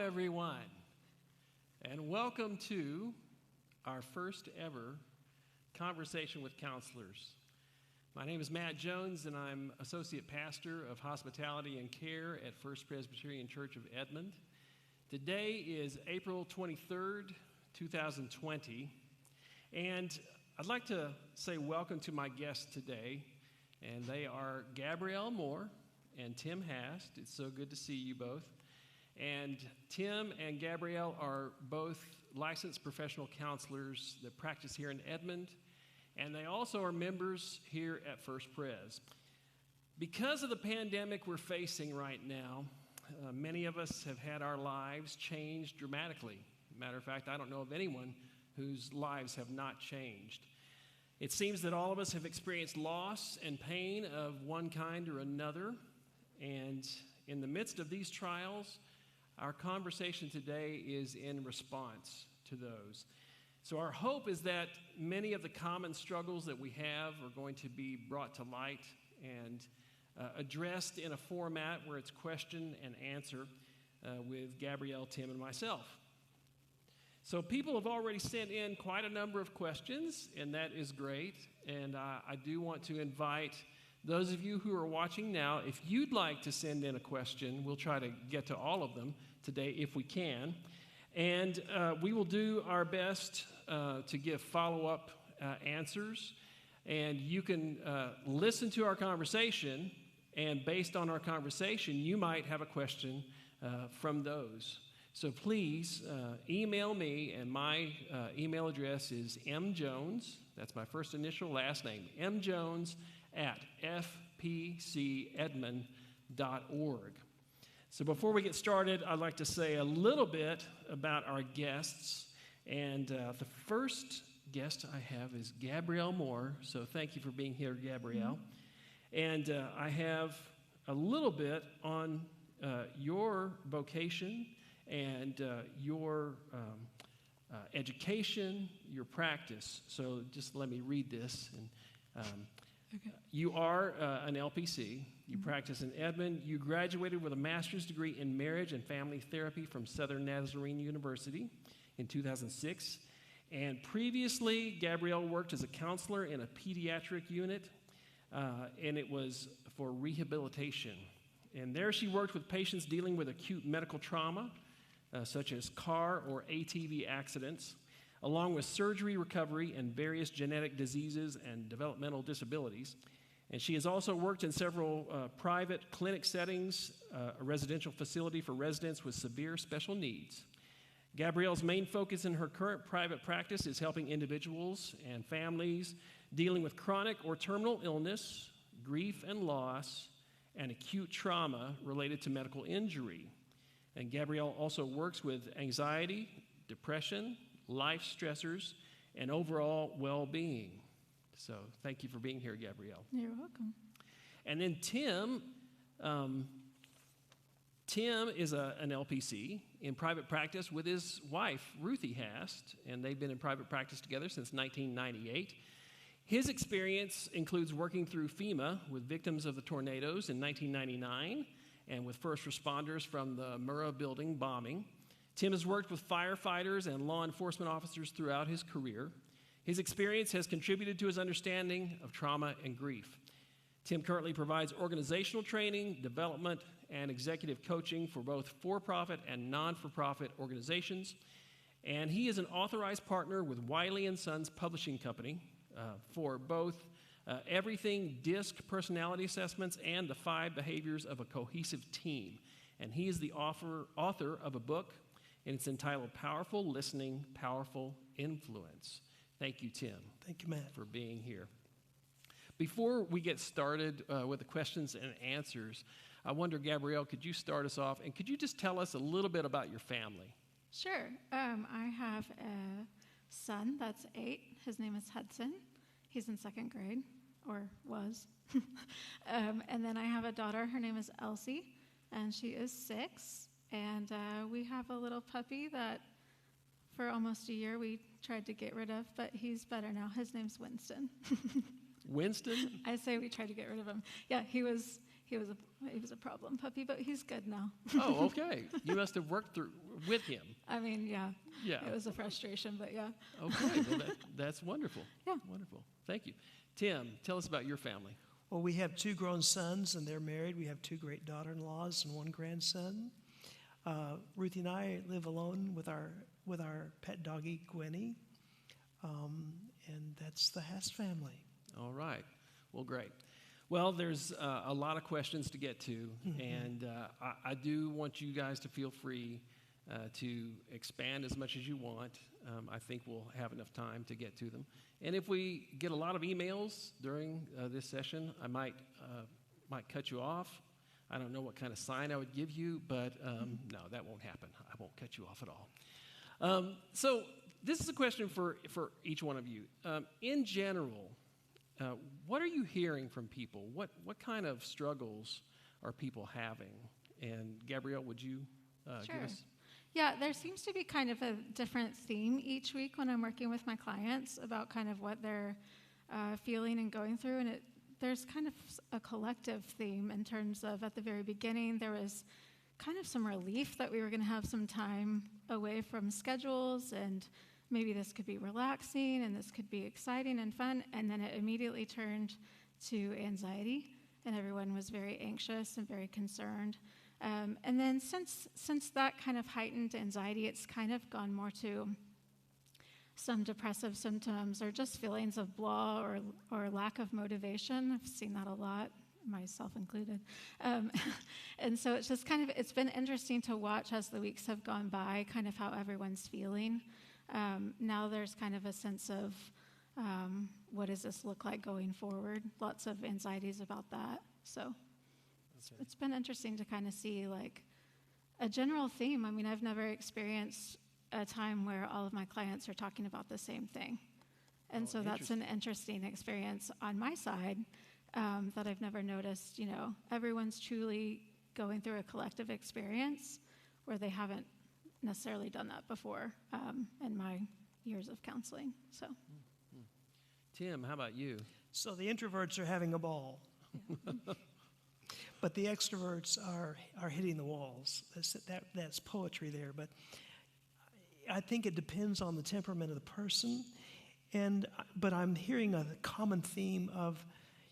everyone, and welcome to our first ever Conversation with Counselors. My name is Matt Jones, and I'm Associate Pastor of Hospitality and Care at First Presbyterian Church of Edmond. Today is April 23rd, 2020, and I'd like to say welcome to my guests today, and they are Gabrielle Moore and Tim Hast. It's so good to see you both. And Tim and Gabrielle are both licensed professional counselors that practice here in Edmond, and they also are members here at First Pres. Because of the pandemic we're facing right now, many of us have had our lives changed dramatically. Matter of fact, I don't know of anyone whose lives have not changed. It seems that all of us have experienced loss and pain of one kind or another, and in the midst of these trials, our conversation today is in response to those. So our hope is that many of the common struggles that we have are going to be brought to light and addressed in a format where it's question and answer with Gabrielle, Tim, and myself. So people have already sent in quite a number of questions, and that is great. And I do want to invite those of you who are watching now, if you'd like to send in a question, we'll try to get to all of them today if we can. And we will do our best to give follow-up answers. And you can listen to our conversation, and based on our conversation, you might have a question from those. So please email me, and my email address is mjones, that's my first initial, last name, mjones@fpcedmond.org. So before we get started, I'd like to say a little bit about our guests. And the first guest I have is Gabrielle Moore. So thank you for being here, Gabrielle. And I have a little bit on your vocation and your education, your practice. So just let me read this. And, Okay. You are an LPC. You practice in Edmond. You graduated with a master's degree in marriage and family therapy from Southern Nazarene University in 2006. And previously, Gabrielle worked as a counselor in a pediatric unit, and it was for rehabilitation. And there she worked with patients dealing with acute medical trauma, such as car or ATV accidents, along with surgery recovery and various genetic diseases and developmental disabilities. And she has also worked in several private clinic settings, a residential facility for residents with severe special needs. Gabrielle's main focus in her current private practice is helping individuals and families dealing with chronic or terminal illness, grief and loss, and acute trauma related to medical injury. And Gabrielle also works with anxiety, depression, life stressors, and overall well-being. So thank you for being here, Gabrielle. You're welcome. And then Tim is an LPC in private practice with his wife, Ruthie Hast, and they've been in private practice together since 1998. His experience includes working through FEMA with victims of the tornadoes in 1999 and with first responders from the Murrah building bombing. Tim has worked with firefighters and law enforcement officers throughout his career. His experience has contributed to his understanding of trauma and grief. Tim currently provides organizational training, development, and executive coaching for both for-profit and non-for-profit organizations. And he is an authorized partner with Wiley & Sons Publishing Company for both Everything DISC personality assessments and the 5 behaviors of a cohesive team. And he is the author of a book, and it's entitled Powerful Listening, Powerful Influence. Thank you, Tim. Thank you, Matt. For being here. Before we get started with the questions and answers, I wonder, Gabrielle, could you start us off, and could you just tell us a little bit about your family? Sure. I have a son that's 8. His name is Hudson. He's in 2nd grade, or was. And then I have a daughter. Her name is Elsie, and she is 6. And we have a little puppy that for almost a year we tried to get rid of, but he's better now. His name's Winston. Winston? I say we tried to get rid of him. Yeah, he was He was a problem puppy, but he's good now. Oh, okay. You must have worked through with him. I mean, yeah. Yeah. It was a frustration, but yeah. Okay. Well, that's wonderful. Yeah. Wonderful. Thank you. Tim, tell us about your family. Well, we have 2 grown sons, and they're married. We have 2 great daughter-in-laws and 1 grandson. Ruthie and I live alone with our pet doggie, Gwenny, and that's the Hass family. All right. Well, great. Well, there's a lot of questions to get to, and I do want you guys to feel free to expand as much as you want. I think we'll have enough time to get to them. And if we get a lot of emails during this session, I might cut you off. I don't know what kind of sign I would give you, but no, that won't happen. I won't cut you off at all. So this is a question for each one of you. In general, what are you hearing from people? What kind of struggles are people having? And Gabrielle, would you Sure. give us? Yeah, there seems to be kind of a different theme each week when I'm working with my clients about kind of what they're feeling and going through. And there's kind of a collective theme in terms of, at the very beginning, there was kind of some relief that we were going to have some time away from schedules, and maybe this could be relaxing and this could be exciting and fun. And then it immediately turned to anxiety, and everyone was very anxious and very concerned. And then since that kind of heightened anxiety, it's kind of gone more to some depressive symptoms or just feelings of blah or lack of motivation. I've seen that a lot, myself included. And so it's just it's been interesting to watch as the weeks have gone by, kind of how everyone's feeling. Now there's kind of a sense of what does this look like going forward? Lots of anxieties about that. So it's been interesting to kind of see like a general theme. I mean, I've never experienced a time where all of my clients are talking about the same thing. And so that's an interesting experience on my side that I've never noticed. Everyone's truly going through a collective experience where they haven't necessarily done that before in my years of counseling. So, Tim, how about you? So the introverts are having a ball. But the extroverts are hitting the walls. That's poetry there. But I think it depends on the temperament of the person. But I'm hearing a common theme of,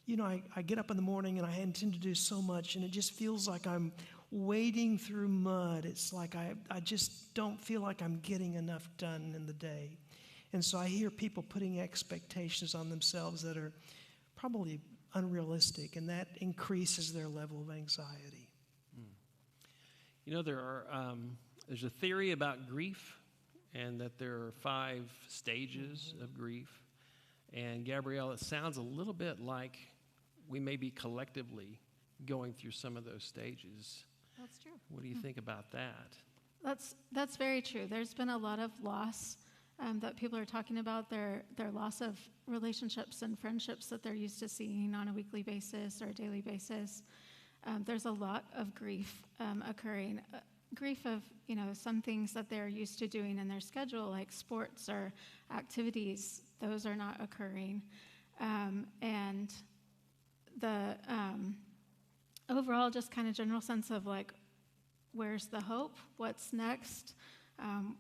I get up in the morning and I intend to do so much, and it just feels like I'm wading through mud. It's like I just don't feel like I'm getting enough done in the day. And so I hear people putting expectations on themselves that are probably unrealistic, and that increases their level of anxiety. There's a theory about grief, and that there are 5 stages of grief. And Gabrielle, it sounds a little bit like we may be collectively going through some of those stages. that's true. What do you think about that? That's very true. There's been a lot of loss that people are talking about, their loss of relationships and friendships that they're used to seeing on a weekly basis or a daily basis. There's a lot of grief occurring. Grief of, some things that they're used to doing in their schedule, like sports or activities, those are not occurring. And the overall just kind of general sense of like, where's the hope? What's next?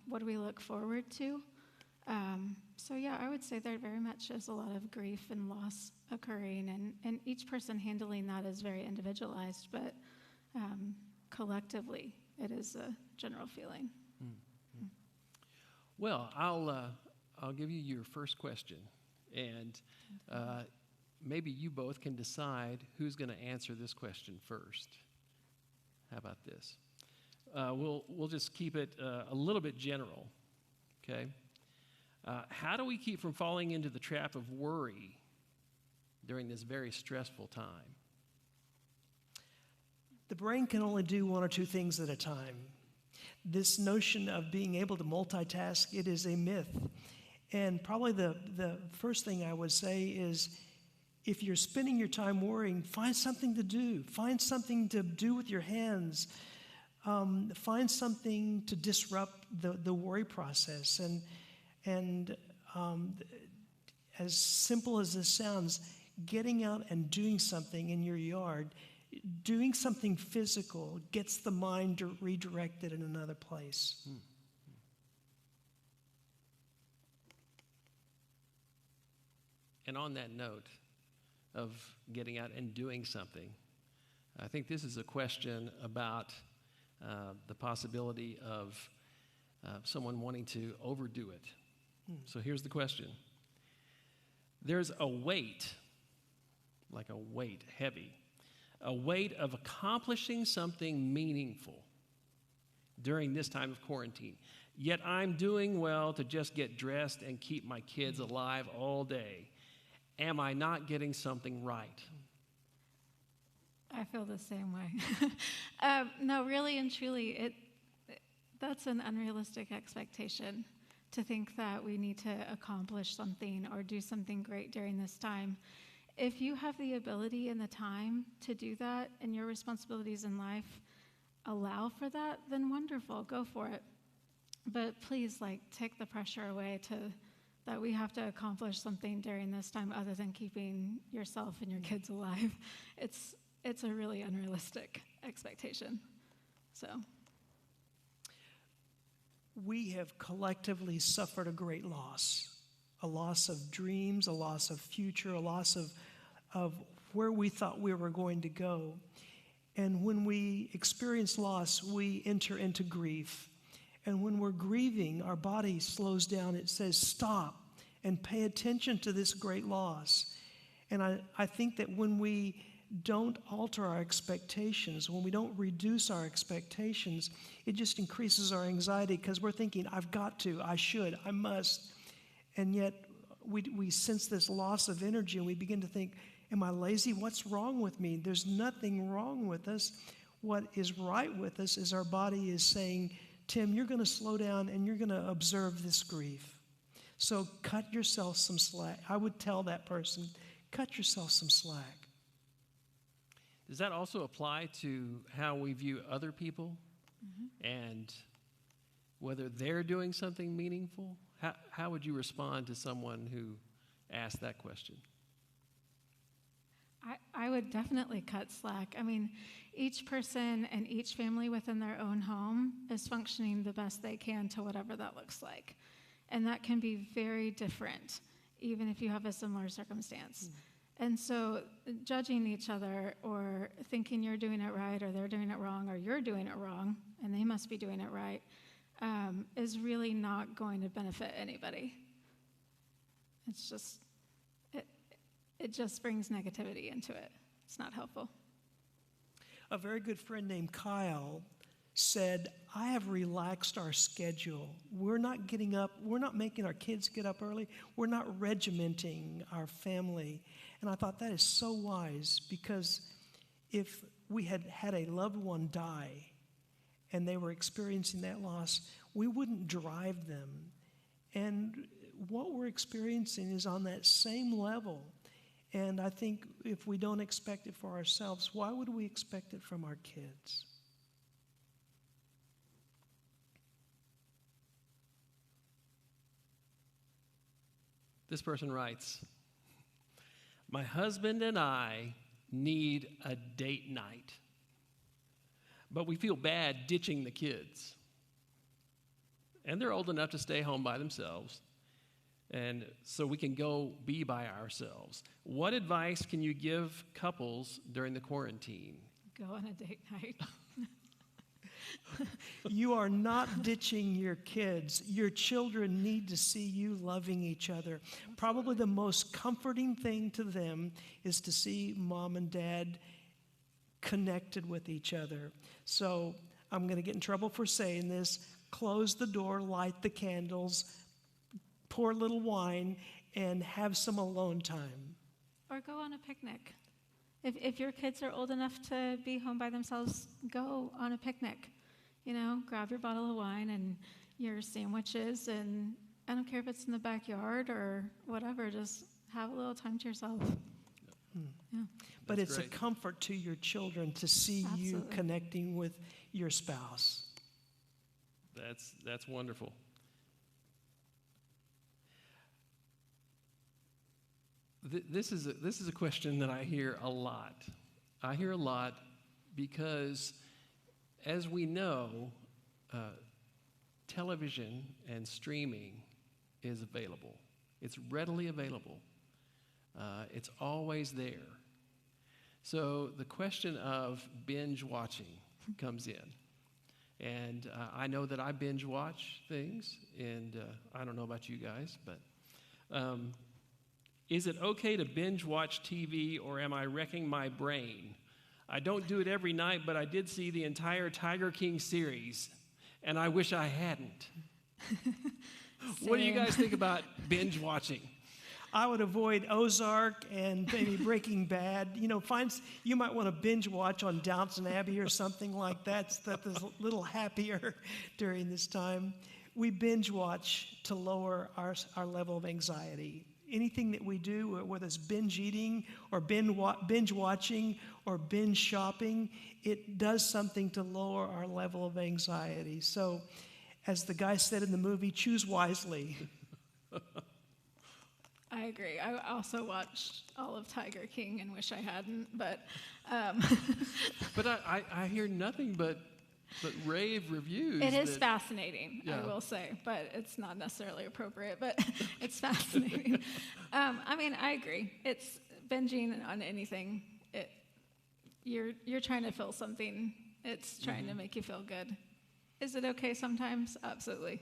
What do we look forward to? So yeah, I would say there very much is a lot of grief and loss occurring, and each person handling that is very individualized, but collectively it is a general feeling. Mm-hmm. Well, I'll give you your first question, and maybe you both can decide who's going to answer this question first. How about this? We'll just keep it a little bit general, okay? How do we keep from falling into the trap of worry during this very stressful time? The brain can only do 1 or 2 things at a time. This notion of being able to multitask, it is a myth. And probably the first thing I would say is, if you're spending your time worrying, find something to do. Find something to do with your hands. Find something to disrupt the worry process. And as simple as this sounds, getting out and doing something in your yard doing something physical gets the mind redirected in another place. And on that note of getting out and doing something, I think this is a question about the possibility of someone wanting to overdo it. So here's the question. There's a weight, like a weight, heavy, a weight of accomplishing something meaningful during this time of quarantine. Yet I'm doing well to just get dressed and keep my kids alive all day. Am I not getting something right? I feel the same way. No, really and truly, that's an unrealistic expectation to think that we need to accomplish something or do something great during this time. If you have the ability and the time to do that and your responsibilities in life allow for that, then wonderful, go for it. But please, take the pressure away that we have to accomplish something during this time other than keeping yourself and your kids alive. It's a really unrealistic expectation. So we have collectively suffered a great loss, a loss of dreams, a loss of future, a loss of where we thought we were going to go. And when we experience loss, we enter into grief. And when we're grieving, our body slows down. It says, stop and pay attention to this great loss. And I think that when we don't alter our expectations, when we don't reduce our expectations, it just increases our anxiety because we're thinking, I've got to, I should, I must. And yet we sense this loss of energy and we begin to think, am I lazy? What's wrong with me? There's nothing wrong with us. What is right with us is our body is saying, Tim, you're going to slow down and you're going to observe this grief. So cut yourself some slack. I would tell that person, cut yourself some slack. Does that also apply to how we view other people and whether they're doing something meaningful? How would you respond to someone who asked that question? I would definitely cut slack. I mean, each person and each family within their own home is functioning the best they can to whatever that looks like. And that can be very different, even if you have a similar circumstance. And so judging each other or thinking you're doing it right or they're doing it wrong or you're doing it wrong and they must be doing it right is really not going to benefit anybody. It's just, it just brings negativity into it. It's not helpful. A very good friend named Kyle said, I have relaxed our schedule. We're not getting up. We're not making our kids get up early. We're not regimenting our family. And I thought that is so wise because if we had had a loved one die and they were experiencing that loss, we wouldn't drive them. And what we're experiencing is on that same level. And I think if we don't expect it for ourselves, why would we expect it from our kids? This person writes, my husband and I need a date night, but we feel bad ditching the kids. And they're old enough to stay home by themselves, and so we can go be by ourselves. What advice can you give couples during the quarantine? Go on a date night. You are not ditching your kids. Your children need to see you loving each other. Probably the most comforting thing to them is to see mom and dad connected with each other. So I'm going to get in trouble for saying this. Close the door, light the candles, pour a little wine, and have some alone time. Or go on a picnic. If your kids are old enough to be home by themselves, go on a picnic. You know, grab your bottle of wine and your sandwiches, and I don't care if it's in the backyard or whatever, just have a little time to yourself. Yeah. But That's it's great. a comfort to your children to see Absolutely. you connecting with your spouse. That's wonderful. This is a question that I hear a lot, I hear a lot because, as we know, television and streaming is available. It's readily available. It's always there. So the question of binge watching comes in. And I know that I binge watch things, and I don't know about you guys, but is it okay to binge watch TV, or am I wrecking my brain? I don't do it every night, but I did see the entire Tiger King series, and I wish I hadn't. What do you guys think about binge watching? I would avoid Ozark and maybe Breaking Bad. You might want to binge watch on Downton Abbey or something like that. That is a little happier during this time. We binge watch to lower our level of anxiety. Anything that we do, whether it's binge eating or binge watching or binge shopping, it does something to lower our level of anxiety. So, as the guy said in the movie, choose wisely. I agree. I also watched all of Tiger King and wish I hadn't, but... But I hear nothing but rave reviews. It is fascinating, Yeah. I will say, but it's not necessarily appropriate, but it's fascinating. I agree. It's binging on anything. You're trying to fill something. It's trying to make you feel good. Is it okay sometimes? Absolutely.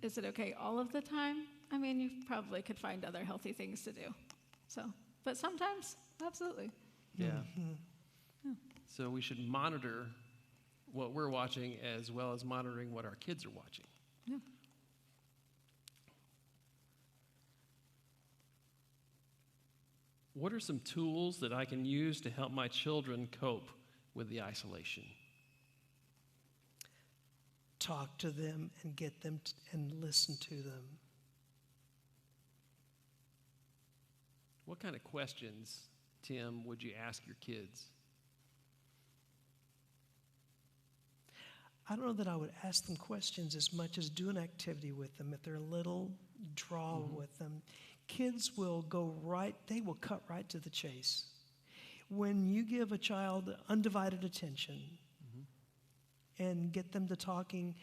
Is it okay all of the time? You probably could find other healthy things to do. But sometimes, absolutely. Yeah. So we should monitor what we're watching as well as monitoring what our kids are watching. Yeah. What are some tools that I can use to help my children cope with the isolation? Talk to them and get them and listen to them. What kind of questions, Tim, would you ask your kids? I don't know that I would ask them questions as much as do an activity with them. If they're little, draw with them. Kids will they will cut right to the chase. When you give a child undivided attention and get them to talking,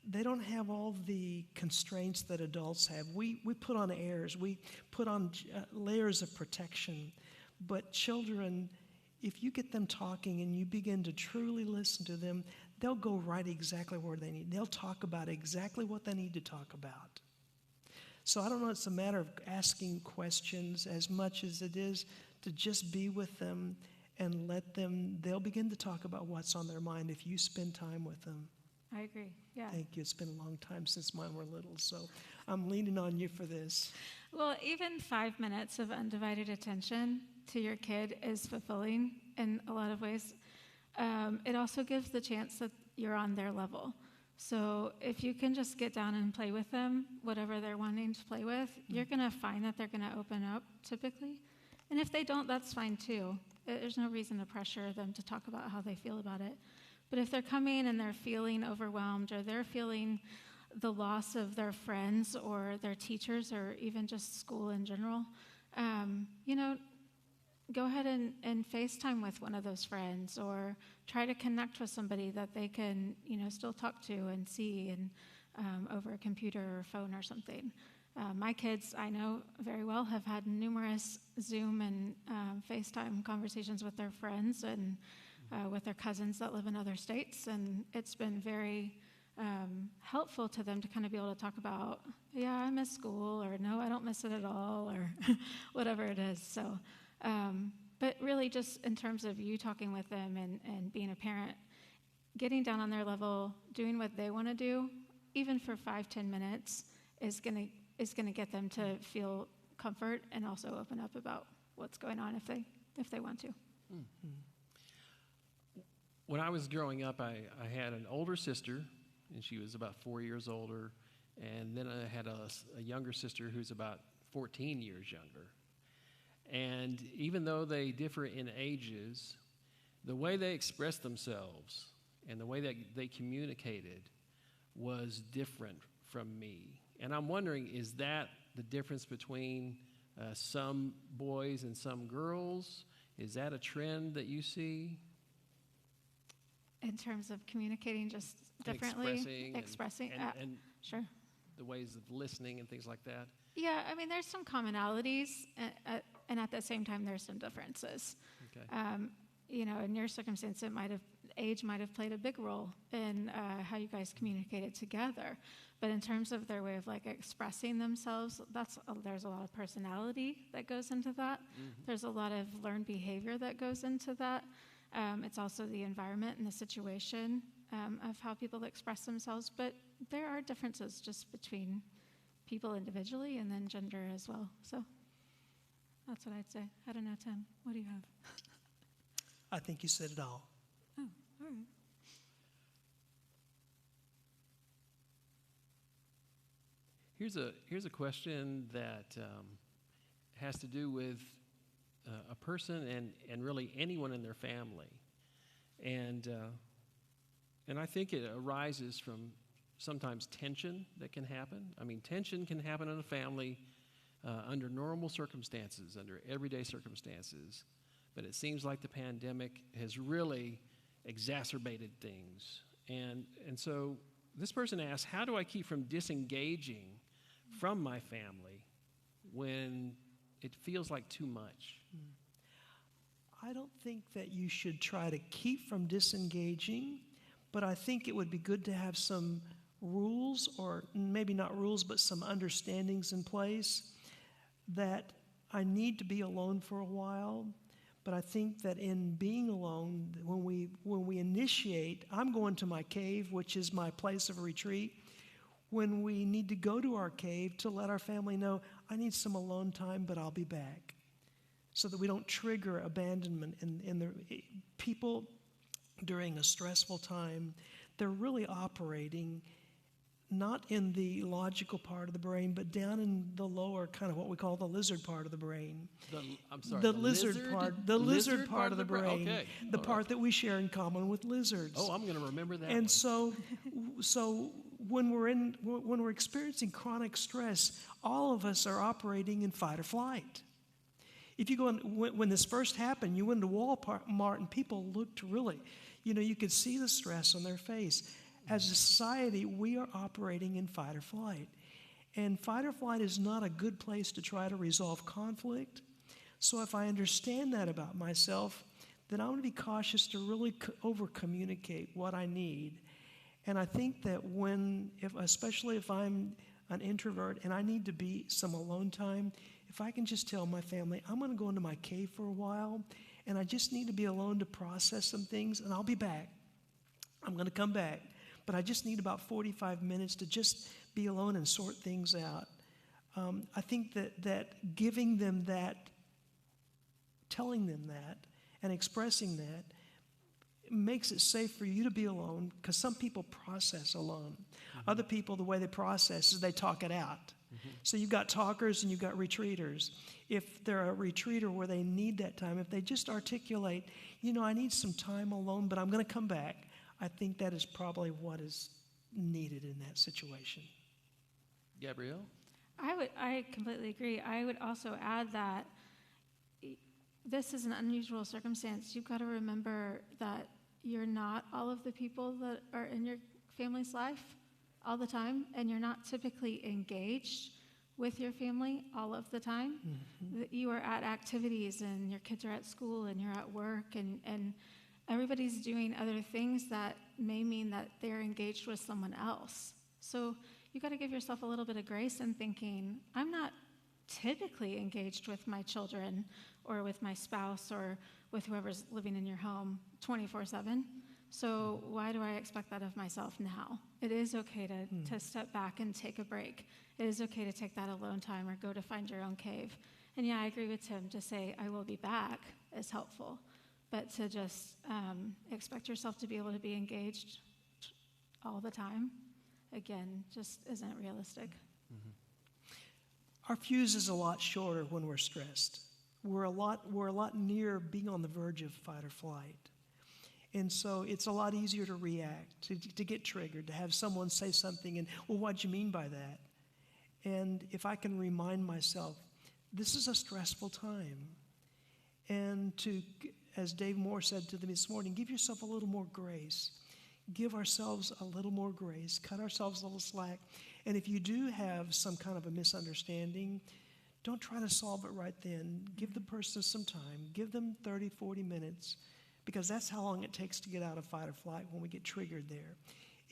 they don't have all the constraints that adults have. We put on airs, we put on layers of protection. But children, if you get them talking and you begin to truly listen to them, they'll go right exactly where they need. They'll talk about exactly what they need to talk about. So I don't know, it's a matter of asking questions as much as it is to just be with them and they'll begin to talk about what's on their mind if you spend time with them. I agree, yeah. Thank you. It's been a long time since mine were little, so I'm leaning on you for this. Well, even 5 minutes of undivided attention to your kid is fulfilling in a lot of ways. It also gives the chance that you're on their level. So if you can just get down and play with them, whatever they're wanting to play with, you're going to find that they're going to open up typically. And if they don't, that's fine too. There's no reason to pressure them to talk about how they feel about it. But if they're coming and they're feeling overwhelmed or they're feeling the loss of their friends or their teachers or even just school in general, go ahead and FaceTime with one of those friends or try to connect with somebody that they can, still talk to and see and over a computer or phone or something. My kids, I know very well, have had numerous Zoom and FaceTime conversations with their friends and with their cousins that live in other states, and it's been very helpful to them to kind of be able to talk about, yeah, I miss school, or no, I don't miss it at all, or whatever it is. So, but really just in terms of you talking with them and being a parent, getting down on their level, doing what they want to do, even for 5-10 minutes, is going to get them to feel comfort and also open up about what's going on if they want to. Mm-hmm. When I was growing up, I had an older sister, and she was about 4 years older, and then I had a younger sister who's about 14 years younger. And even though they differ in ages, the way they expressed themselves and the way that they communicated was different from me. And I'm wondering, is that the difference between some boys and some girls? Is that a trend that you see? In terms of communicating just differently, expressing, and sure. the ways of listening and things like that? Yeah, I mean, there's some commonalities, and at the same time, there's some differences. Okay. In your circumstance, age might have played a big role in how you guys communicated together. But in terms of their way of expressing themselves, there's a lot of personality that goes into that. Mm-hmm. There's a lot of learned behavior that goes into that. It's also the environment and the situation of how people express themselves. But there are differences just between people individually and then gender as well. So that's what I'd say. I don't know, Tim. What do you have? I think you said it all. Oh, all right. Here's a question that has to do with a person and really anyone in their family, and I think it arises from sometimes tension that can happen. I mean, tension can happen in a family under normal circumstances, under everyday circumstances, but it seems like the pandemic has really exacerbated things, and so this person asks, how do I keep from disengaging from my family when it feels like too much? I don't think that you should try to keep from disengaging, but I think it would be good to have some rules, or maybe not rules, but some understandings in place that I need to be alone for a while. But I think that in being alone, when we initiate, I'm going to my cave, which is my place of retreat. When we need to go to our cave to let our family know, I need some alone time, but I'll be back, so that we don't trigger abandonment. And the people during a stressful time, they're really operating not in the logical part of the brain, but down in the lower, kind of what we call the lizard part of the brain. The lizard part of the brain. Okay. The part that we share in common with lizards. Oh, I'm going to remember that. And so when we're experiencing chronic stress, all of us are operating in fight or flight. If you go when this first happened, you went into Walmart and people looked really, you could see the stress on their face. As a society, we are operating in fight or flight. And fight or flight is not a good place to try to resolve conflict. So if I understand that about myself, then I'm going to be cautious to really over-communicate what I need. And I think that especially if I'm an introvert and I need to be some alone time, if I can just tell my family, I'm going to go into my cave for a while, and I just need to be alone to process some things, and I'll be back. I'm going to come back. But I just need about 45 minutes to just be alone and sort things out. I think that giving them that, telling them that, and expressing that makes it safe for you to be alone, because some people process alone. Mm-hmm. Other people, the way they process is they talk it out. Mm-hmm. So you've got talkers and you've got retreaters. If they're a retreater where they need that time, if they just articulate, I need some time alone, but I'm going to come back, I think that is probably what is needed in that situation. Gabrielle? I completely agree. I would also add that this is an unusual circumstance. You've got to remember that you're not all of the people that are in your family's life all the time, and you're not typically engaged with your family all of the time. Mm-hmm. You are at activities, and your kids are at school, and you're at work, and everybody's doing other things that may mean that they're engaged with someone else. So you got to give yourself a little bit of grace in thinking, I'm not typically engaged with my children or with my spouse or with whoever's living in your home 24/7. So why do I expect that of myself now? It is okay to step back and take a break. It is okay to take that alone time or go to find your own cave. And yeah, I agree with Tim. To say, I will be back is helpful. But to just expect yourself to be able to be engaged all the time, again, just isn't realistic. Mm-hmm. Our fuse is a lot shorter when we're stressed. We're a lot nearer being on the verge of fight or flight. And so it's a lot easier to react, to get triggered, to have someone say something and, well, what'd you mean by that? And if I can remind myself, this is a stressful time. and to, as Dave Moore said to them this morning, give yourself a little more grace. Give ourselves a little more grace. Cut ourselves a little slack. And if you do have some kind of a misunderstanding, don't try to solve it right then. Give the person some time. Give them 30, 40 minutes, because that's how long it takes to get out of fight or flight when we get triggered there.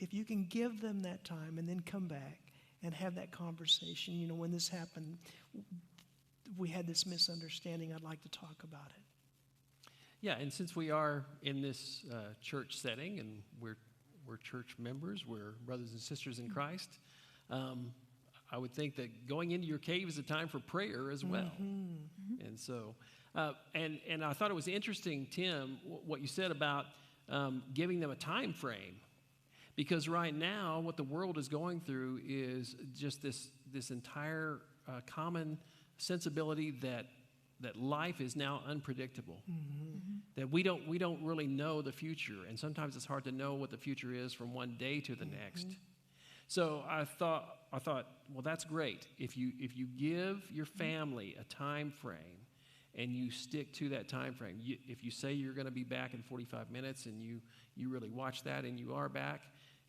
If you can give them that time and then come back and have that conversation, you know, when this happened, we had this misunderstanding, I'd like to talk about it. Yeah, and since we are in this church setting and we're church members, we're brothers and sisters in Christ, I would think that going into your cave is a time for prayer as well. Mm-hmm. And so, and I thought it was interesting, Tim, what you said about giving them a time frame. Because right now, what the world is going through is just this entire common sensibility that life is now unpredictable. Mm-hmm. That we don't really know the future, and sometimes it's hard to know what the future is from one day to the next. So I thought, well, that's great. If you give your family a time frame and you stick to that time frame, if you say you're going to be back in 45 minutes and you really watch that and you are back,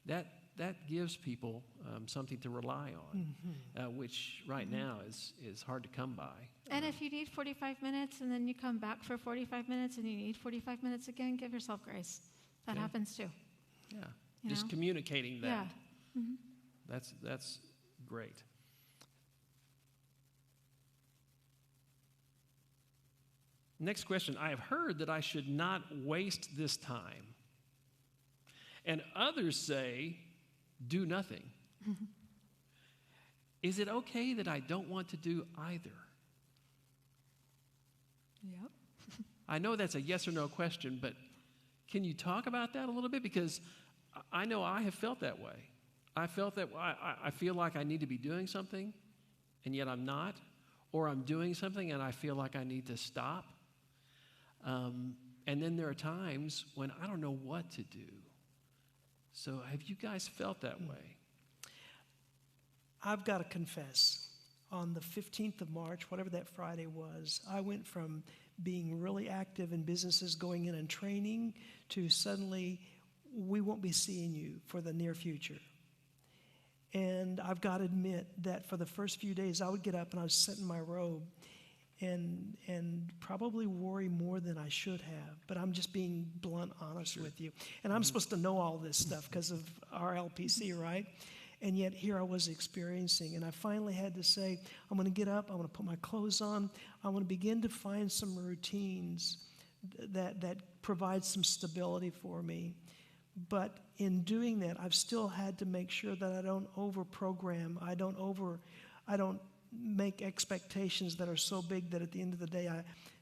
that gives people something to rely on, which right now is hard to come by. And if you need 45 minutes and then you come back for 45 minutes and you need 45 minutes again, give yourself grace. That happens too. Yeah, just communicating that. Yeah. Mm-hmm. That's great. Next question. I have heard that I should not waste this time. And others say, do nothing. Is it okay that I don't want to do either? Yep. I know that's a yes or no question, but can you talk about that a little bit? Because I know I have felt that way. I felt that I feel like I need to be doing something, and yet I'm not. Or I'm doing something, and I feel like I need to stop. And then there are times when I don't know what to do. So have you guys felt that way? I've got to confess, on the 15th of March, whatever that Friday was, I went from being really active in businesses, going in and training, to suddenly, we won't be seeing you for the near future. And I've got to admit that for the first few days, I would get up and I would sit in my robe and probably worry more than I should have. But I'm just being blunt, honest with you. And I'm supposed to know all this stuff because of our LPC, right? And yet here I was experiencing. And I finally had to say, I'm going to get up. I'm going to put my clothes on. I want to begin to find some routines that provide some stability for me. But in doing that, I've still had to make sure that I don't over-program. I don't make expectations that are so big that at the end of the day I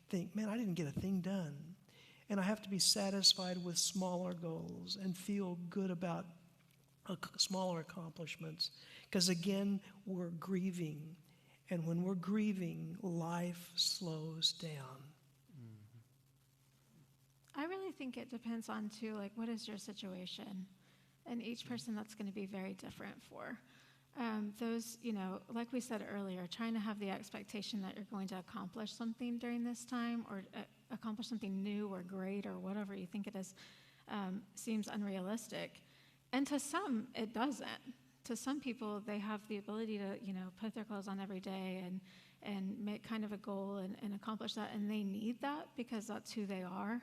think, man, I didn't get a thing done. And I have to be satisfied with smaller goals and feel good about smaller accomplishments. Because again, we're grieving. And when we're grieving, life slows down. I really think it depends on, too, like, what is your situation? And each person that's going to be very different for. Those, like we said earlier, trying to have the expectation that you're going to accomplish something during this time or accomplish something new or great or whatever you think it is seems unrealistic. And to some, it doesn't. To some people, they have the ability to, put their clothes on every day and make kind of a goal and accomplish that, and they need that because that's who they are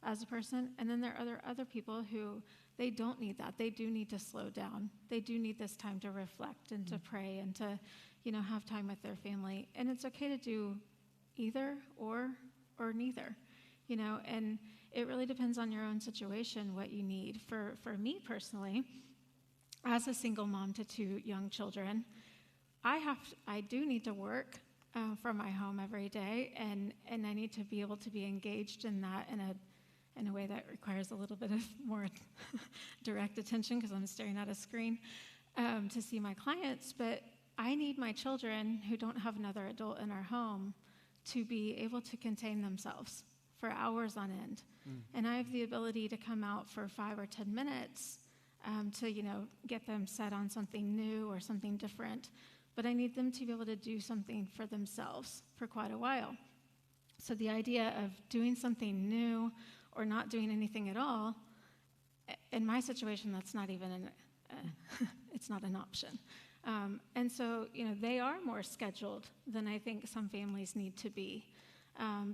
as a person. And then there are other people who they don't need that. They do need to slow down. They do need this time to reflect and to pray and to, have time with their family. And it's okay to do either or neither, and it really depends on your own situation, what you need. For me personally, as a single mom to 2 young children, I do need to work from my home every day, and I need to be able to be engaged in that in a way that requires a little bit of more direct attention because I'm staring at a screen to see my clients. But I need my children who don't have another adult in our home to be able to contain themselves for hours on end. And I have the ability to come out for 5 or 10 minutes to, get them set on something new or something different. But I need them to be able to do something for themselves for quite a while. So the idea of doing something new or not doing anything at all, in my situation, that's not even it's not an option. And so, they are more scheduled than I think some families need to be.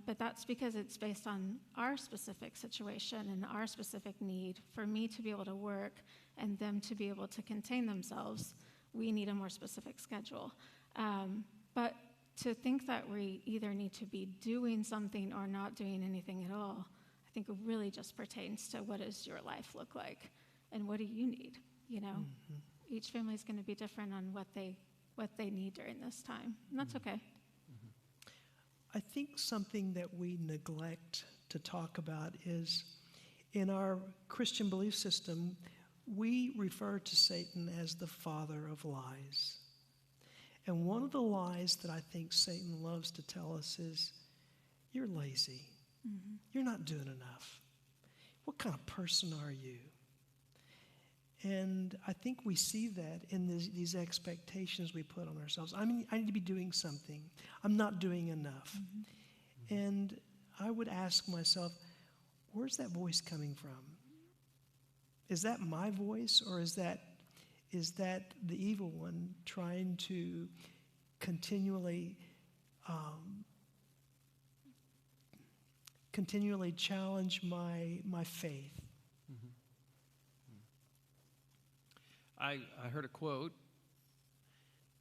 But that's because it's based on our specific situation and our specific need. For me to be able to work and them to be able to contain themselves, we need a more specific schedule. But to think that we either need to be doing something or not doing anything at all, I think it really just pertains to what does your life look like and what do you need, Mm-hmm. Each family is going to be different on what they need during this time, and that's okay. I think something that we neglect to talk about is in our Christian belief system, we refer to Satan as the father of lies. And one of the lies that I think Satan loves to tell us is, you're lazy. Mm-hmm. You're not doing enough. What kind of person are you? And I think we see that in these expectations we put on ourselves. I mean, I need to be doing something. I'm not doing enough. Mm-hmm. And I would ask myself, where's that voice coming from? Is that my voice, or is that the evil one trying to continually challenge my faith? I heard a quote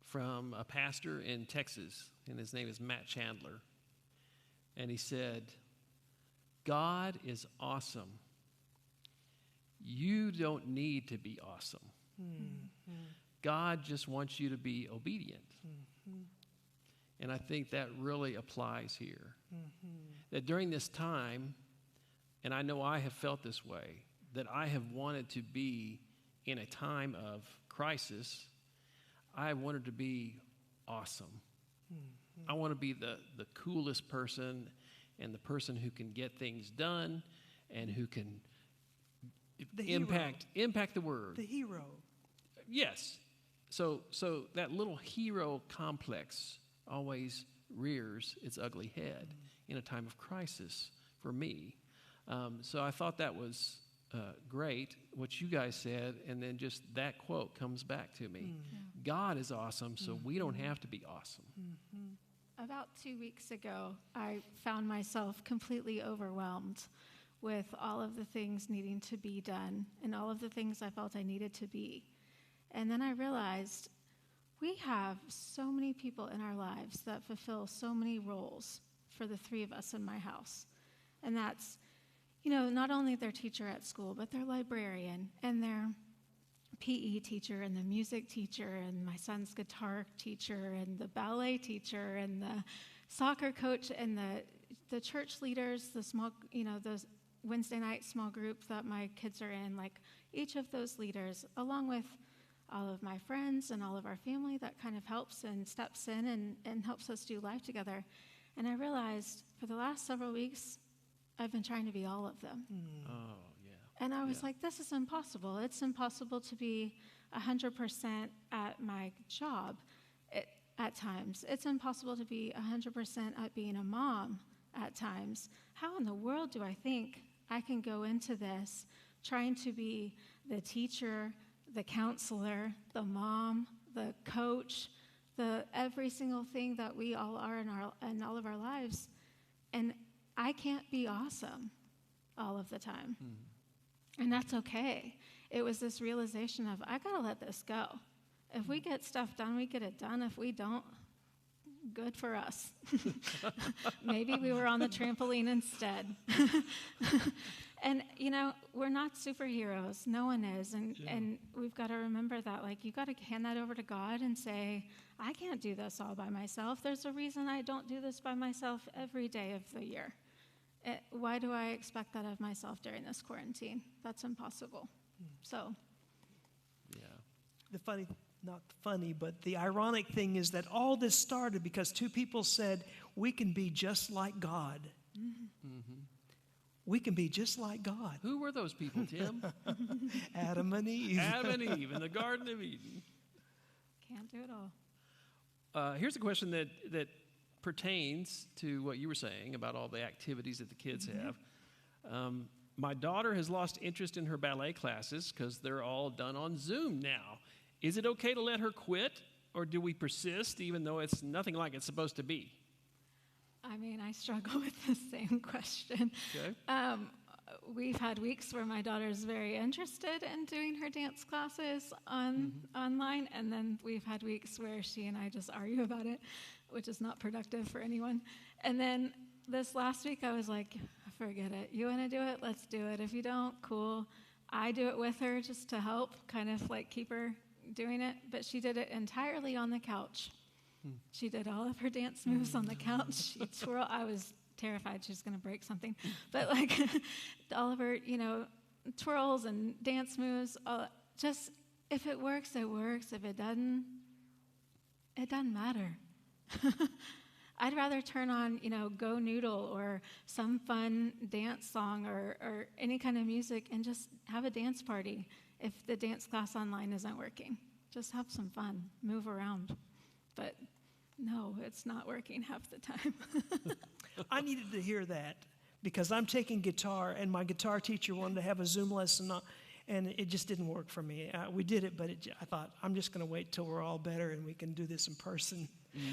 from a pastor in Texas, and his name is Matt Chandler. And he said, God is awesome. You don't need to be awesome. Mm-hmm. God just wants you to be obedient. Mm-hmm. And I think that really applies here. Mm-hmm. That during this time, and I know I have felt this way, that I have wanted to be in a time of crisis, I wanted to be awesome. Mm-hmm. I want to be the coolest person and the person who can get things done and who can impact the word. The hero. Yes. So that little hero complex always rears its ugly head in a time of crisis for me. So I thought that was great, what you guys said, and then just that quote comes back to me. Yeah. God is awesome, so we don't have to be awesome. Mm-hmm. About 2 weeks ago, I found myself completely overwhelmed with all of the things needing to be done and all of the things I felt I needed to be. And then I realized we have so many people in our lives that fulfill so many roles for the three of us in my house. And that's not only their teacher at school, but their librarian and their PE teacher and the music teacher and my son's guitar teacher and the ballet teacher and the soccer coach and the church leaders, the small, those Wednesday night small group that my kids are in, like each of those leaders, along with all of my friends and all of our family that kind of helps and steps in and helps us do life together. And I realized for the last several weeks, I've been trying to be all of them. Mm. Oh, yeah. And I was like, this is impossible. It's impossible to be 100% at my job at times. It's impossible to be 100% at being a mom at times. How in the world do I think I can go into this trying to be the teacher, the counselor, the mom, the coach, the every single thing that we all are in all of our lives, and I can't be awesome all of the time. And that's okay. It was this realization of, I got to let this go. If we get stuff done, we get it done. If we don't, good for us. Maybe we were on the trampoline instead. And, we're not superheroes. No one is. And we've got to remember that. Like, you got to hand that over to God and say, I can't do this all by myself. There's a reason I don't do this by myself every day of the year. Why do I expect that of myself during this quarantine? That's impossible. So. Yeah. But the ironic thing is that all this started because two people said, we can be just like God. Mm-hmm. We can be just like God. Who were those people, Tim? Adam and Eve. Adam and Eve in the Garden of Eden. Can't do it all. Here's a question that pertains to what you were saying about all the activities that the kids have. My daughter has lost interest in her ballet classes because they're all done on Zoom now. Is it okay to let her quit, or do we persist even though it's nothing like it's supposed to be? I mean, I struggle with the same question. Okay. We've had weeks where my daughter's very interested in doing her dance classes online, and then we've had weeks where she and I just argue about it, which is not productive for anyone. And then this last week, I was like, forget it. You want to do it? Let's do it. If you don't, cool. I do it with her just to help, kind of like keep her doing it. But she did it entirely on the couch. She did all of her dance moves on the couch. She twirled. I was terrified she was going to break something. But like all of her, twirls and dance moves, just if it works, it works. If it doesn't matter. I'd rather turn on, Go Noodle or some fun dance song or any kind of music and just have a dance party if the dance class online isn't working. Just have some fun, move around. But no, it's not working half the time. I needed to hear that because I'm taking guitar, and my guitar teacher wanted to have a Zoom lesson, and it just didn't work for me. We did it, but I thought, I'm just going to wait till we're all better and we can do this in person.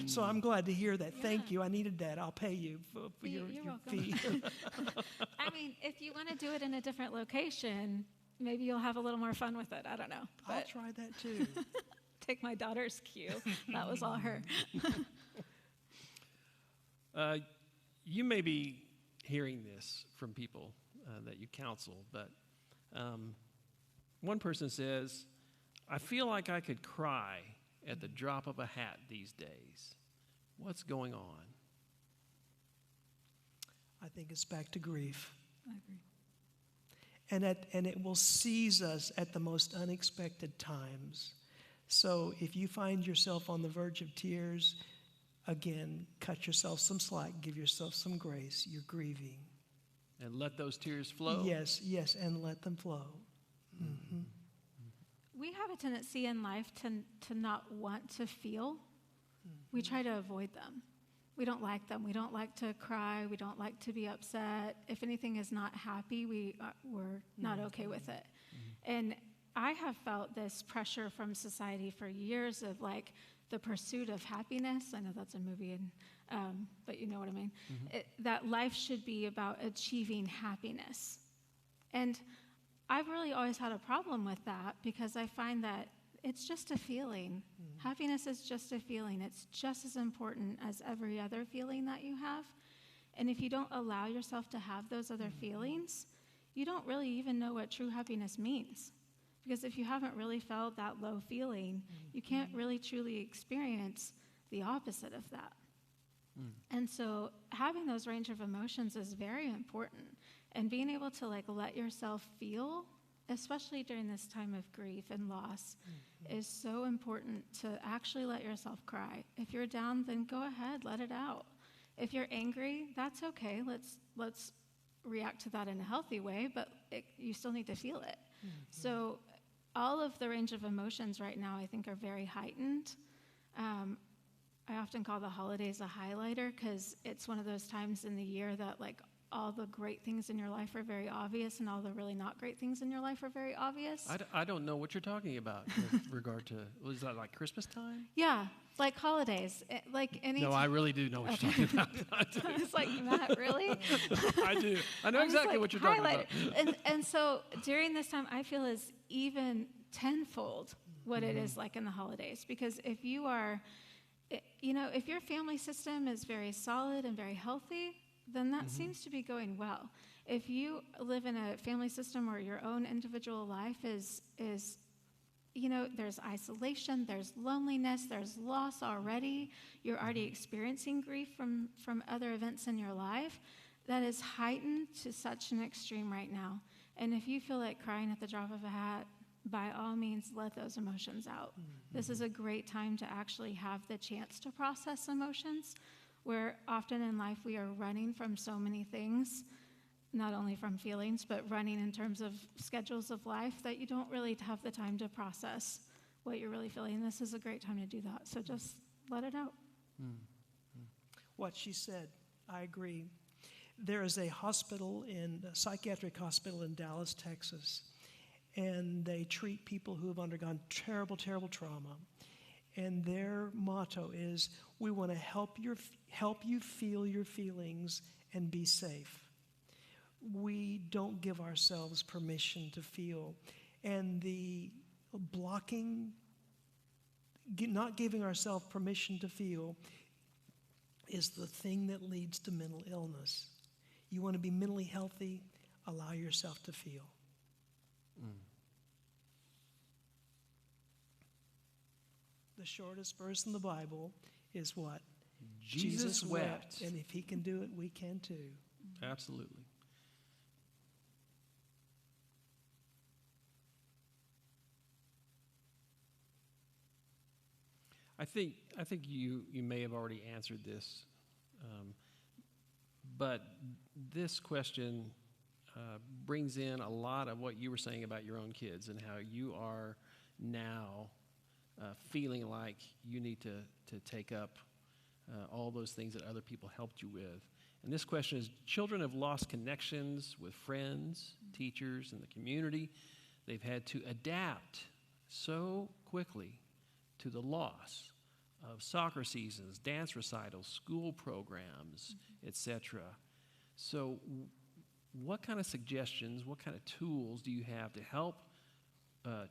So I'm glad to hear that. Yeah. Thank you. I needed that. I'll pay you for your fee. I mean, if you want to do it in a different location, maybe you'll have a little more fun with it. I don't know. I'll try that too. Take my daughter's cue. That was all her. You may be hearing this from people that you counsel, but one person says, I feel like I could cry at the drop of a hat these days. What's going on? I think it's back to grief. I agree. And it will seize us at the most unexpected times. So if you find yourself on the verge of tears, again, cut yourself some slack, give yourself some grace. You're grieving. And let those tears flow? Yes, and let them flow. Mm-hmm. We have a tendency in life to not want to feel. We try to avoid them. We don't like them. We don't like to cry. We don't like to be upset. If anything is not happy, we're not okay with it. And I have felt this pressure from society for years of like the pursuit of happiness. I know that's a movie, but you know what I mean. That life should be about achieving happiness. And I've really always had a problem with that because I find that it's just a feeling. Happiness is just a feeling. It's just as important as every other feeling that you have. And if you don't allow yourself to have those other feelings, you don't really even know what true happiness means. Because if you haven't really felt that low feeling, you can't really truly experience the opposite of that. And so having those range of emotions is very important. And being able to let yourself feel, especially during this time of grief and loss, is so important to actually let yourself cry. If you're down, then go ahead, let it out. If you're angry, that's okay. Let's react to that in a healthy way, but you still need to feel it. So all of the range of emotions right now, I think, are very heightened. I often call the holidays a highlighter because it's one of those times in the year that all the great things in your life are very obvious and all the really not great things in your life are very obvious. I don't know what you're talking about with regard to, was that like Christmas time? Yeah, like holidays. No, I really do know what you're talking about. It's like, Matt, really? I do. I know exactly what you're talking about. And so during this time, I feel is even tenfold what it is like in the holidays. Because if you are, if your family system is very solid and very healthy, then that seems to be going well. If you live in a family system where your own individual life is there's isolation, there's loneliness, there's loss already, you're already experiencing grief from other events in your life, that is heightened to such an extreme right now. And if you feel like crying at the drop of a hat, by all means, let those emotions out. This is a great time to actually have the chance to process emotions, where often in life we are running from so many things, not only from feelings, but running in terms of schedules of life, that you don't really have the time to process what you're really feeling. This is a great time to do that. So just let it out. what she said. I agree. There is a psychiatric hospital in Dallas, Texas, and they treat people who have undergone terrible, terrible trauma. And their motto is, we want to help you feel your feelings and be safe. We don't give ourselves permission to feel. And the not giving ourselves permission to feel is the thing that leads to mental illness. You want to be mentally healthy, allow yourself to feel. The shortest verse in the Bible is what? Jesus wept. And if he can do it, we can too. Absolutely. I think you may have already answered this, but this question brings in a lot of what you were saying about your own kids and how you are now feeling like you need to take up all those things that other people helped you with. And this question is, children have lost connections with friends, teachers, and the community. They've had to adapt so quickly to the loss of soccer seasons, dance recitals, school programs, etc. So what kind of suggestions, what kind of tools do you have to help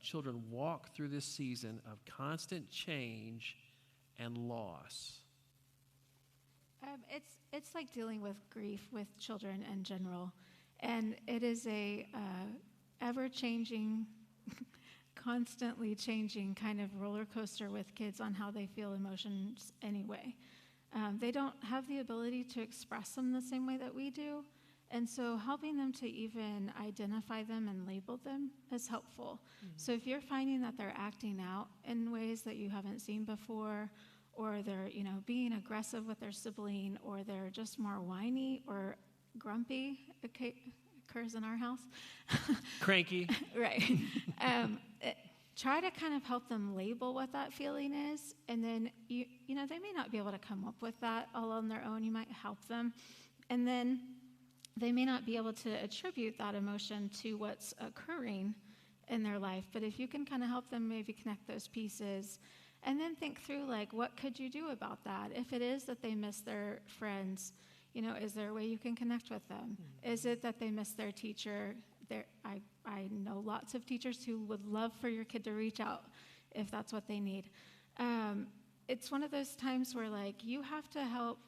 children walk through this season of constant change and loss? It's like dealing with grief with children in general, and it is a ever-changing, constantly changing kind of roller coaster with kids on how they feel emotions anyway. They don't have the ability to express them the same way that we do, and so helping them to even identify them and label them is helpful. Mm-hmm. So if you're finding that they're acting out in ways that you haven't seen before, or they're, being aggressive with their sibling, or they're just more whiny or grumpy, occurs in our house. Cranky. Right. Try to kind of help them label what that feeling is, and then, they may not be able to come up with that all on their own. You might help them, and then they may not be able to attribute that emotion to what's occurring in their life, but if you can kind of help them maybe connect those pieces, and then think through, what could you do about that? If it is that they miss their friends, is there a way you can connect with them? Mm-hmm. Is it that they miss their teacher? I know lots of teachers who would love for your kid to reach out if that's what they need. It's one of those times where, you have to help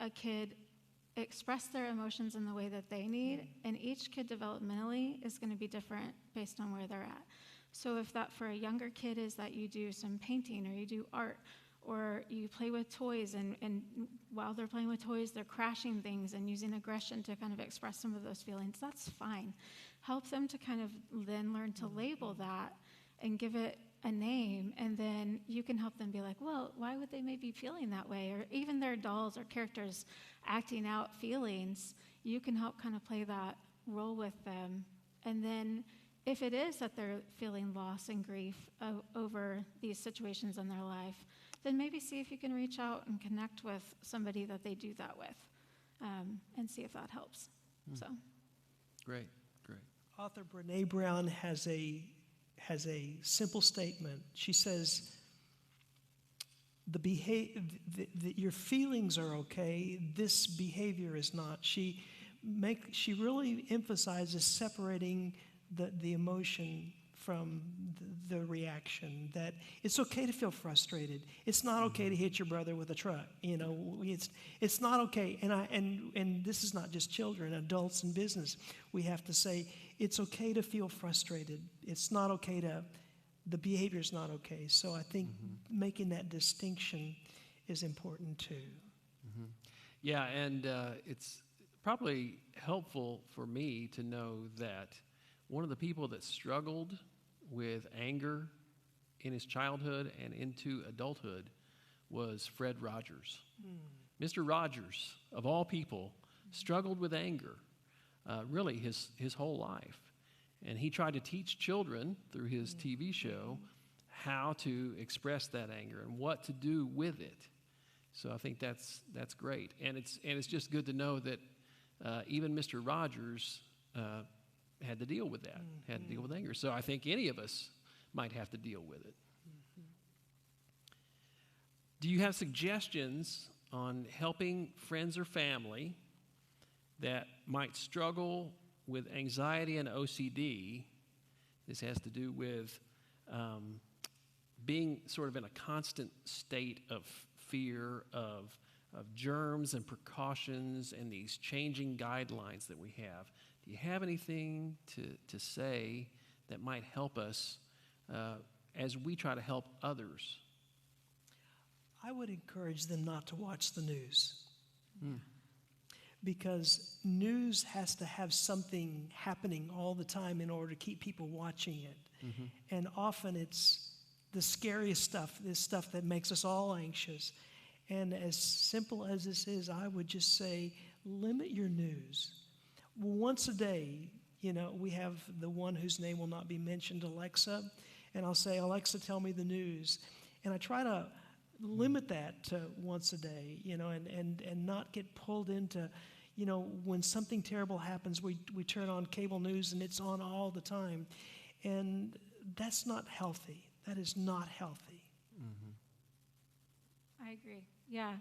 a kid express their emotions in the way that they need, and each kid developmentally is going to be different based on where they're at. So if that for a younger kid is that you do some painting, or you do art, or you play with toys, and while they're playing with toys, they're crashing things and using aggression to kind of express some of those feelings, that's fine. Help them to kind of then learn to label that and give it a name, and then you can help them be like, well, why would they maybe be feeling that way? Or even their dolls or characters acting out feelings, you can help kind of play that role with them. And then if it is that they're feeling loss and grief over these situations in their life, then maybe see if you can reach out and connect with somebody that they do that with, and see if that helps. So, Great. Author Brené Brown has a simple statement. She says, your feelings are okay, this behavior is not. She really emphasizes separating the emotion from the reaction, that it's okay to feel frustrated. It's not okay to hit your brother with a truck. It's not okay. And this is not just children, adults in business. We have to say it's okay to feel frustrated. It's not okay the behavior's not okay. So I think making that distinction is important too. Mm-hmm. Yeah, and it's probably helpful for me to know that one of the people that struggled with anger in his childhood and into adulthood was Fred Rogers. Mr. Rogers, of all people, struggled with anger really his whole life. And he tried to teach children through his TV show how to express that anger and what to do with it. So I think that's great, and it's just good to know that even Mr. Rogers had to deal with that, had to deal with anger. So I think any of us might have to deal with it. Do you have suggestions on helping friends or family that might struggle with anxiety and OCD? This has to do with being sort of in a constant state of fear of germs and precautions and these changing guidelines that we have. Do you have anything to say that might help us as we try to help others? I would encourage them not to watch the news. Because news has to have something happening all the time in order to keep people watching it. And often it's the scariest stuff, this stuff that makes us all anxious. And as simple as this is, I would just say, limit your news. Once a day, we have the one whose name will not be mentioned, Alexa, and I'll say, Alexa, tell me the news. And I try to limit that to once a day, and not get pulled into, when something terrible happens, we turn on cable news and it's on all the time. And that's not healthy. That is not healthy. I agree. Yeah.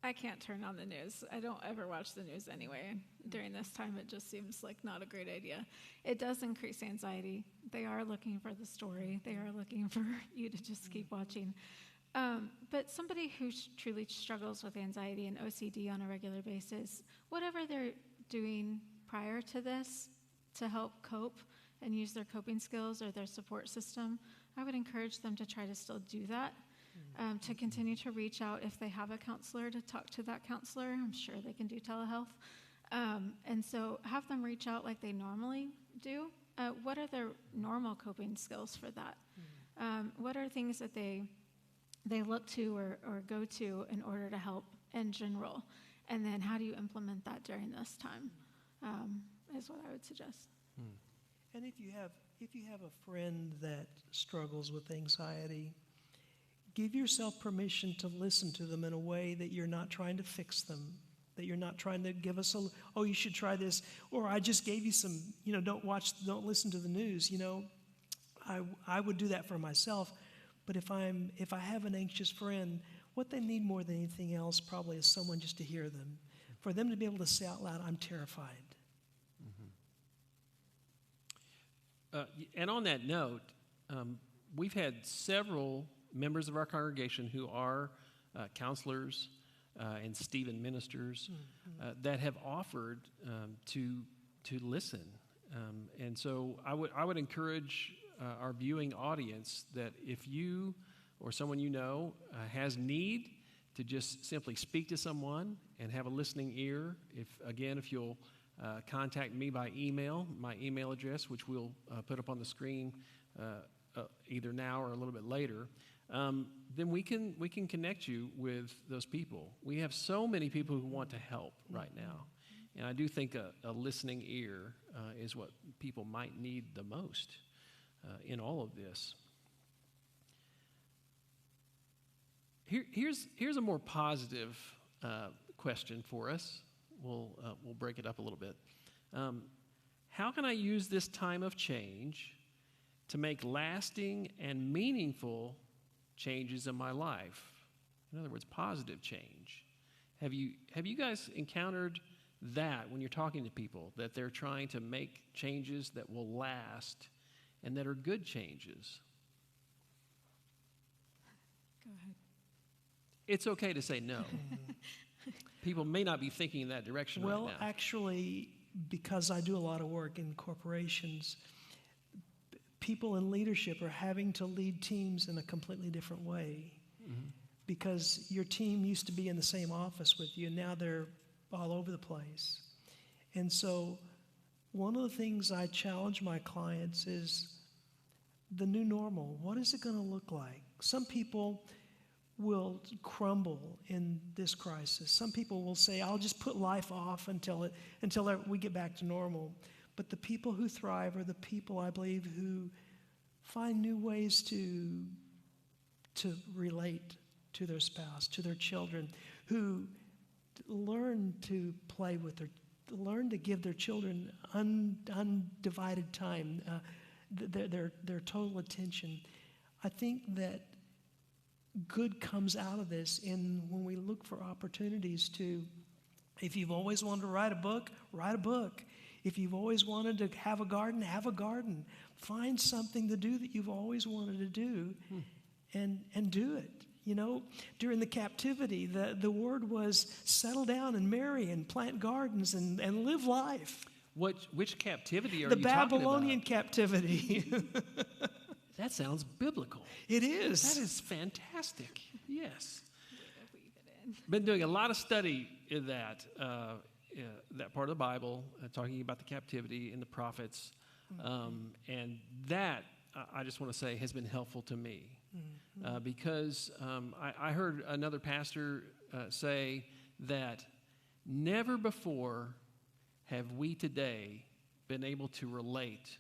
I can't turn on the news. I don't ever watch the news anyway. During this time, it just seems like not a great idea. It does increase anxiety. They are looking for the story. They are looking for you to just keep watching. But somebody who truly struggles with anxiety and OCD on a regular basis, whatever they're doing prior to this to help cope and use their coping skills or their support system, I would encourage them to try to still do that. To continue to reach out if they have a counselor, to talk to that counselor. I'm sure they can do telehealth. And so have them reach out like they normally do. What are their normal coping skills for that? What are things that they look to or go to in order to help in general? And then how do you implement that during this time is what I would suggest. And if you have a friend that struggles with anxiety, give yourself permission to listen to them in a way that you're not trying to fix them, that you're not trying to give us you should try this, or I just gave you some, don't listen to the news. I would do that for myself, but if I have an anxious friend, what they need more than anything else probably is someone just to hear them, for them to be able to say out loud, I'm terrified. And on that note, we've had several members of our congregation who are counselors and Stephen ministers that have offered to listen. And so I would encourage our viewing audience that if you or someone has need, to just simply speak to someone and have a listening ear. If you'll contact me by email, my email address, which we'll put up on the screen either now or a little bit later, then we can connect you with those people. We have so many people who want to help right now, and I do think a listening ear is what people might need the most in all of this. Here's a more positive question for us. We'll break it up a little bit. How can I use this time of change to make lasting and meaningful changes in my life? In other words, positive change. Have you guys encountered that when you're talking to people, that they're trying to make changes that will last and that are good changes? Go ahead. It's okay to say no. People may not be thinking in that direction right now. Well, actually, because I do a lot of work in corporations, people in leadership are having to lead teams in a completely different way. Because your team used to be in the same office with you, and now they're all over the place. And so one of the things I challenge my clients is the new normal. What is it going to look like? Some people will crumble in this crisis. Some people will say, I'll just put life off until we get back to normal. But the people who thrive are the people, I believe, who find new ways to relate to their spouse, to their children, who learn to play with learn to give their children undivided time, their total attention. I think that good comes out of this when we look for opportunities to, if you've always wanted to write a book, write a book. If you've always wanted to have a garden, have a garden. Find something to do that you've always wanted to do and do it. You know, during the captivity, the word was settle down and marry and plant gardens and live life. Which captivity are the you talking about? The Babylonian captivity. That sounds biblical. It is. That is fantastic. Yes. Been doing a lot of study in that part of the Bible, talking about the captivity and the prophets. And that, I just want to say, has been helpful to me. Because I heard another pastor say that never before have we today been able to relate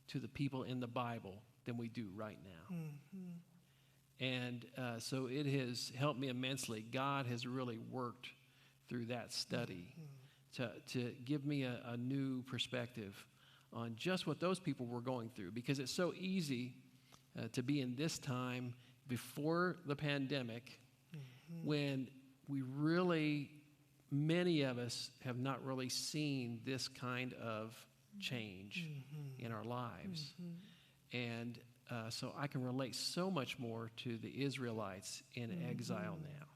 to the people in the Bible than we do right now. And so it has helped me immensely. God has really worked through that study to give me a new perspective on just what those people were going through, because it's so easy to be in this time before the pandemic when we really, many of us have not really seen this kind of change in our lives. And so I can relate so much more to the Israelites in exile now.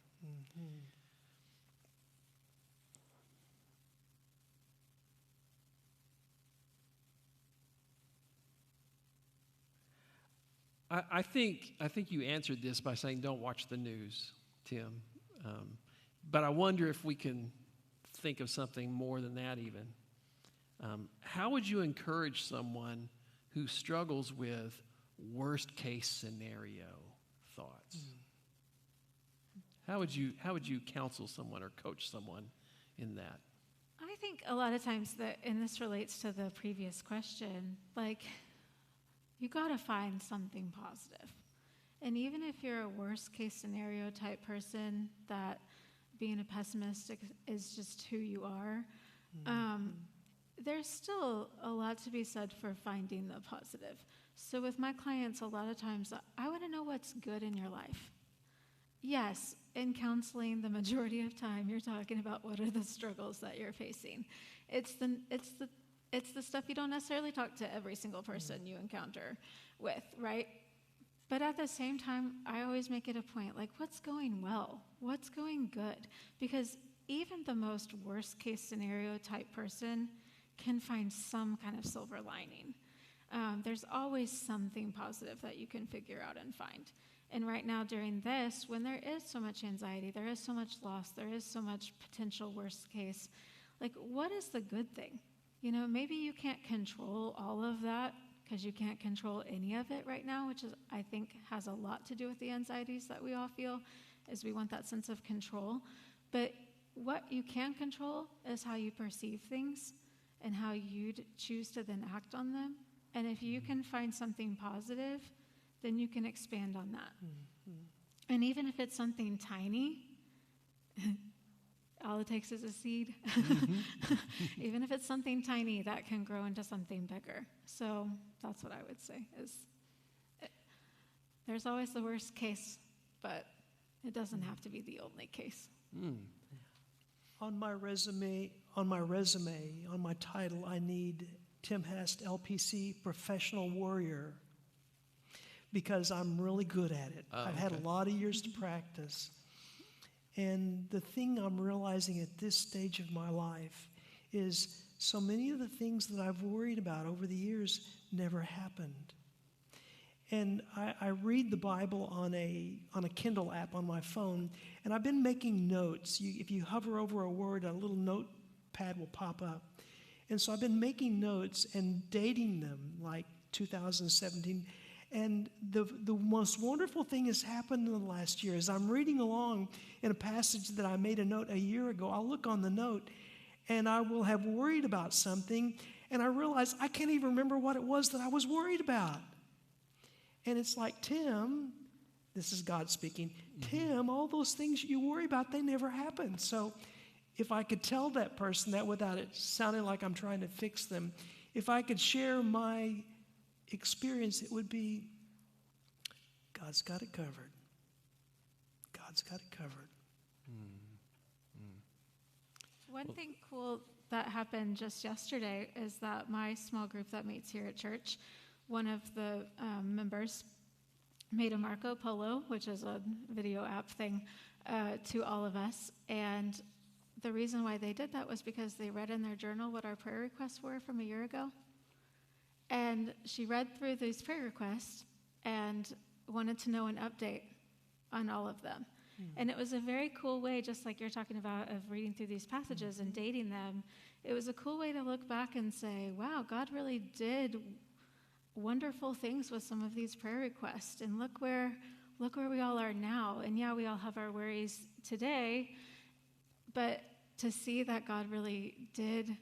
I think you answered this by saying don't watch the news, Tim. But I wonder if we can think of something more than that even. How would you encourage someone who struggles with worst case scenario thoughts? How would you counsel someone or coach someone in that? I think a lot of times and this relates to the previous question, like, you got to find something positive. And even if you're a worst case scenario type person, that being a pessimist is just who you are, there's still a lot to be said for finding the positive. So with my clients, a lot of times, I want to know what's good in your life. Yes, in counseling, the majority of time, you're talking about what are the struggles that you're facing. It's the stuff you don't necessarily talk to every single person you encounter with, right? But at the same time, I always make it a point, like, what's going well? What's going good? Because even the most worst case scenario type person can find some kind of silver lining. There's always something positive that you can figure out and find. And right now during this, when there is so much anxiety, there is so much loss, there is so much potential worst case, like, what is the good thing? You know, maybe you can't control all of that because you can't control any of it right now, which is, I think, has a lot to do with the anxieties that we all feel, is we want that sense of control. But what you can control is how you perceive things and how you choose to then act on them. And if you can find something positive, then you can expand on that. And even if it's something tiny, all it takes is a seed. Even if it's something tiny, that can grow into something bigger. So that's what I would say is there's always the worst case, but it doesn't have to be the only case. On my resume, on my title, I need Tim Hest, LPC, Professional Warrior, because I'm really good at it. I've had a lot of years to practice. And the thing I'm realizing at this stage of my life is so many of the things that I've worried about over the years never happened. And I read the Bible on a Kindle app on my phone, and I've been making notes. If you hover over a word, a little notepad will pop up. And so I've been making notes and dating them, like 2017. And the most wonderful thing has happened in the last year. As I'm reading along in a passage that I made a note a year ago, I'll look on the note, and I will have worried about something, and I realize I can't even remember what it was that I was worried about. And it's like, Tim, This is God speaking. Tim, all those things you worry about, they never happen. So if I could tell that person that without it sounding like I'm trying to fix them, if I could share my experience, it would be, God's got it covered. God's got it covered. One thing cool that happened just yesterday is that my small group that meets here at church, one of the members made a Marco Polo, which is a video app thing, to all of us. And the reason why they did that was because they read in their journal what our prayer requests were from a year ago. And she read through these prayer requests and wanted to know an update on all of them. And it was a very cool way, just like you're talking about, of reading through these passages and dating them. It was a cool way to look back and say, wow, God really did wonderful things with some of these prayer requests. And look where we all are now. And yeah, we all have our worries today, but to see that God really did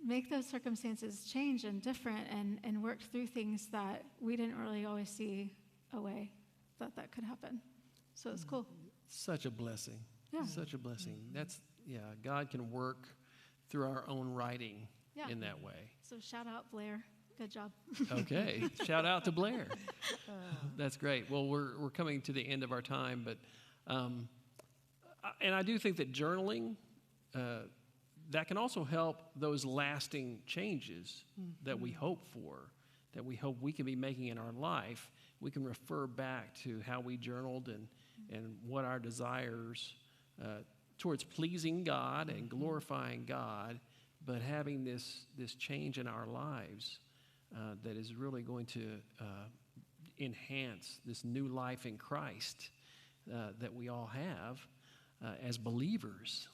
make those circumstances change and different and work through things that we didn't really always see a way that could happen. So it's cool. Such a blessing. Yeah. Such a blessing. God can work through our own writing in that way. So shout out Blair. Good job. Okay. Shout out to Blair. That's great. Well, we're coming to the end of our time, but and I do think that journaling that can also help those lasting changes that we hope for, that we hope we can be making in our life. We can refer back to how we journaled and what our desires towards pleasing God and glorifying God, but having this change in our lives that is really going to enhance this new life in Christ that we all have as believers,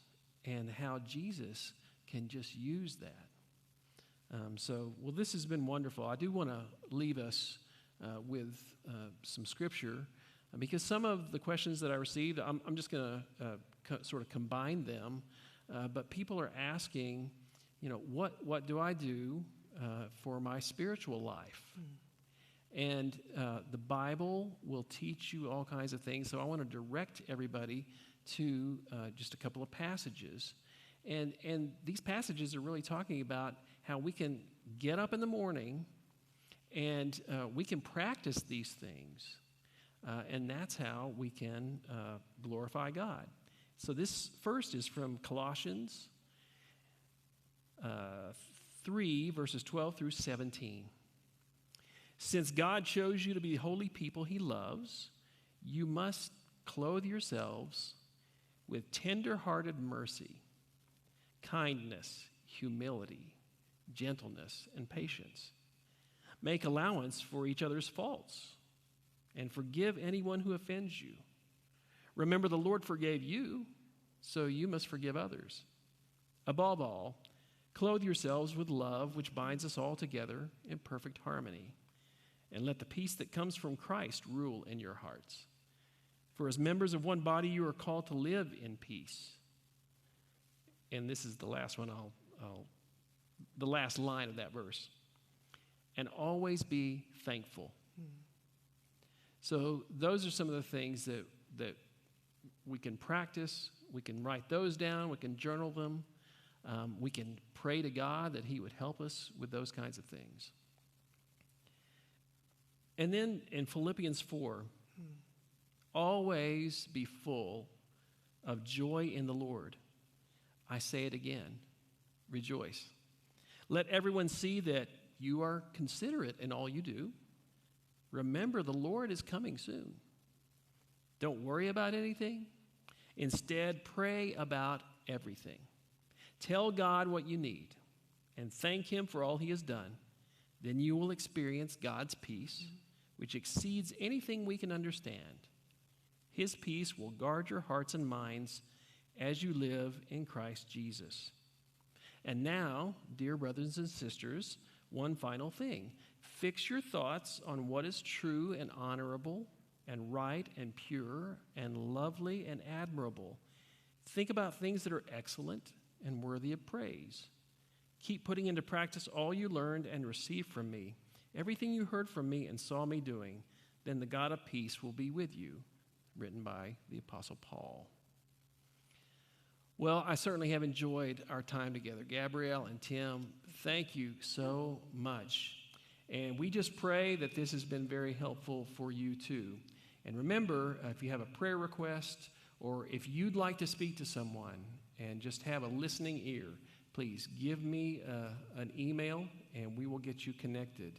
and how Jesus can just use that. Well, this has been wonderful. I do want to leave us with some scripture, because some of the questions that I received, I'm just going to sort of combine them, but people are asking, what do I do for my spiritual life? And the Bible will teach you all kinds of things, so I want to direct everybody to just a couple of passages. And these passages are really talking about how we can get up in the morning and we can practice these things. And that's how we can glorify God. So this first is from Colossians 3, verses 12 through 17. Since God chose you to be holy people he loves, you must clothe yourselves with tender-hearted mercy, kindness, humility, gentleness, and patience. Make allowance for each other's faults and forgive anyone who offends you. Remember, the Lord forgave you, so you must forgive others. Above all, clothe yourselves with love, which binds us all together in perfect harmony. And let the peace that comes from Christ rule in your hearts. For as members of one body, you are called to live in peace. And this is the last one, the last line of that verse. And always be thankful. So those are some of the things that we can practice. We can write those down. We can journal them. We can pray to God that he would help us with those kinds of things. And then in Philippians 4, always be full of joy in the Lord. I say it again, rejoice. Let everyone see that you are considerate in all you do. Remember, the Lord is coming soon. Don't worry about anything. Instead, pray about everything. Tell God what you need and thank him for all he has done. Then you will experience God's peace, which exceeds anything we can understand. His peace will guard your hearts and minds as you live in Christ Jesus. And now, dear brothers and sisters, one final thing. Fix your thoughts on what is true and honorable and right and pure and lovely and admirable. Think about things that are excellent and worthy of praise. Keep putting into practice all you learned and received from me, everything you heard from me and saw me doing. then the God of peace will be with you, written by the Apostle Paul. Well, I certainly have enjoyed our time together. Gabrielle and Tim, thank you so much. And we just pray that this has been very helpful for you too. And remember, if you have a prayer request or if you'd like to speak to someone and just have a listening ear, please give me an email and we will get you connected.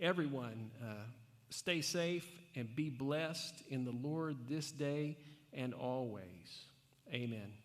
Everyone, stay safe and be blessed in the Lord this day and always. Amen.